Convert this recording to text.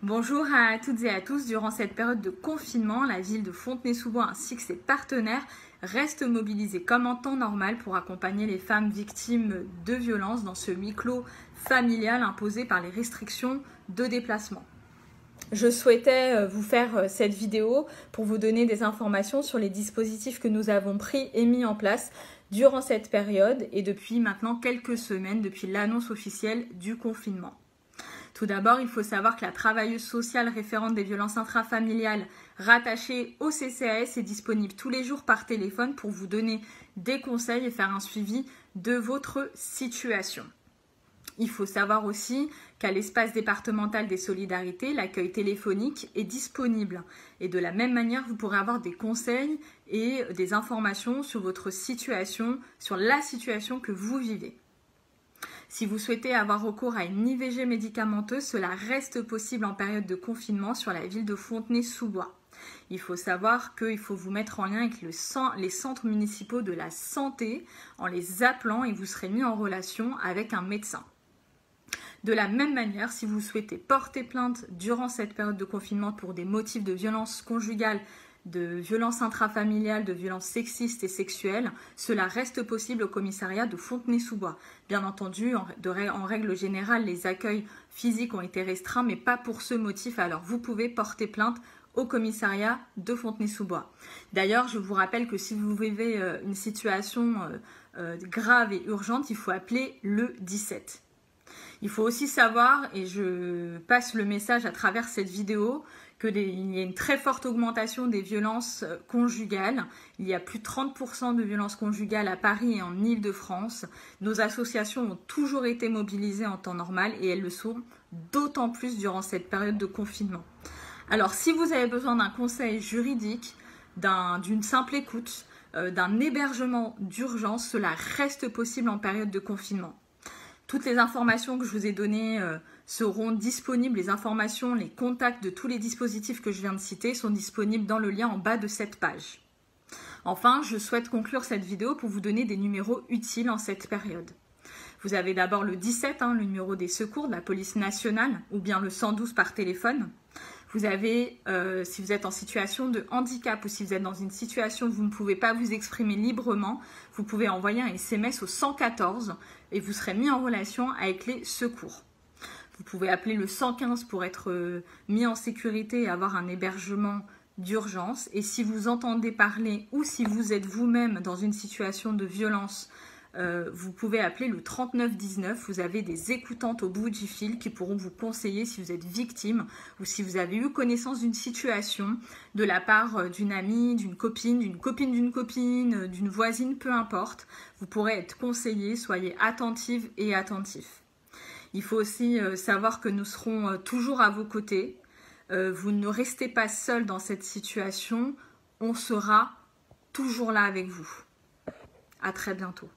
Bonjour à toutes et à tous. Durant cette période de confinement, la ville de Fontenay-sous-Bois ainsi que ses partenaires restent mobilisés comme en temps normal pour accompagner les femmes victimes de violences dans ce huis clos familial imposé par les restrictions de déplacement. Je souhaitais vous faire cette vidéo pour vous donner des informations sur les dispositifs que nous avons pris et mis en place durant cette période et depuis maintenant quelques semaines, depuis l'annonce officielle du confinement. Tout d'abord, il faut savoir que la travailleuse sociale référente des violences intrafamiliales rattachée au CCAS est disponible tous les jours par téléphone pour vous donner des conseils et faire un suivi de votre situation. Il faut savoir aussi qu'à l'espace départemental des solidarités, l'accueil téléphonique est disponible. Et de la même manière, vous pourrez avoir des conseils et des informations sur votre situation, sur la situation que vous vivez. Si vous souhaitez avoir recours à une IVG médicamenteuse, cela reste possible en période de confinement sur la ville de Fontenay-sous-Bois. Il faut savoir qu'il faut vous mettre en lien avec les centres municipaux de la santé en les appelant et vous serez mis en relation avec un médecin. De la même manière, si vous souhaitez porter plainte durant cette période de confinement pour des motifs de violence conjugale, de violences intrafamiliales, de violences sexistes et sexuelles, cela reste possible au commissariat de Fontenay-sous-Bois. Bien entendu, en règle générale, les accueils physiques ont été restreints, mais pas pour ce motif. Alors, vous pouvez porter plainte au commissariat de Fontenay-sous-Bois. D'ailleurs, je vous rappelle que si vous vivez une situation grave et urgente, il faut appeler le 17. Il faut aussi savoir, et je passe le message à travers cette vidéo, qu'il y a une très forte augmentation des violences conjugales. Il y a plus de 30% de violences conjugales à Paris et en Île-de-France. Nos associations ont toujours été mobilisées en temps normal et elles le sont d'autant plus durant cette période de confinement. Alors, si vous avez besoin d'un conseil juridique, d'une simple écoute, d'un hébergement d'urgence, cela reste possible en période de confinement. Toutes les informations que je vous ai données seront disponibles. Les informations, les contacts de tous les dispositifs que je viens de citer sont disponibles dans le lien en bas de cette page. Enfin, je souhaite conclure cette vidéo pour vous donner des numéros utiles en cette période. Vous avez d'abord le 17, le numéro des secours de la police nationale, ou bien le 112 par téléphone. Vous avez, si vous êtes en situation de handicap ou si vous êtes dans une situation où vous ne pouvez pas vous exprimer librement, vous pouvez envoyer un SMS au 114 et vous serez mis en relation avec les secours. Vous pouvez appeler le 115 pour être mis en sécurité et avoir un hébergement d'urgence. Et si vous entendez parler ou si vous êtes vous-même dans une situation de violence, vous pouvez appeler le 3919. Vous avez des écoutantes au bout du fil qui pourront vous conseiller si vous êtes victime ou si vous avez eu connaissance d'une situation de la part d'une amie, d'une copine, d'une voisine, peu importe. Vous pourrez être conseillé, soyez attentive et attentif. Il faut aussi savoir que nous serons toujours à vos côtés. Vous ne restez pas seul dans cette situation. On sera toujours là avec vous. À très bientôt.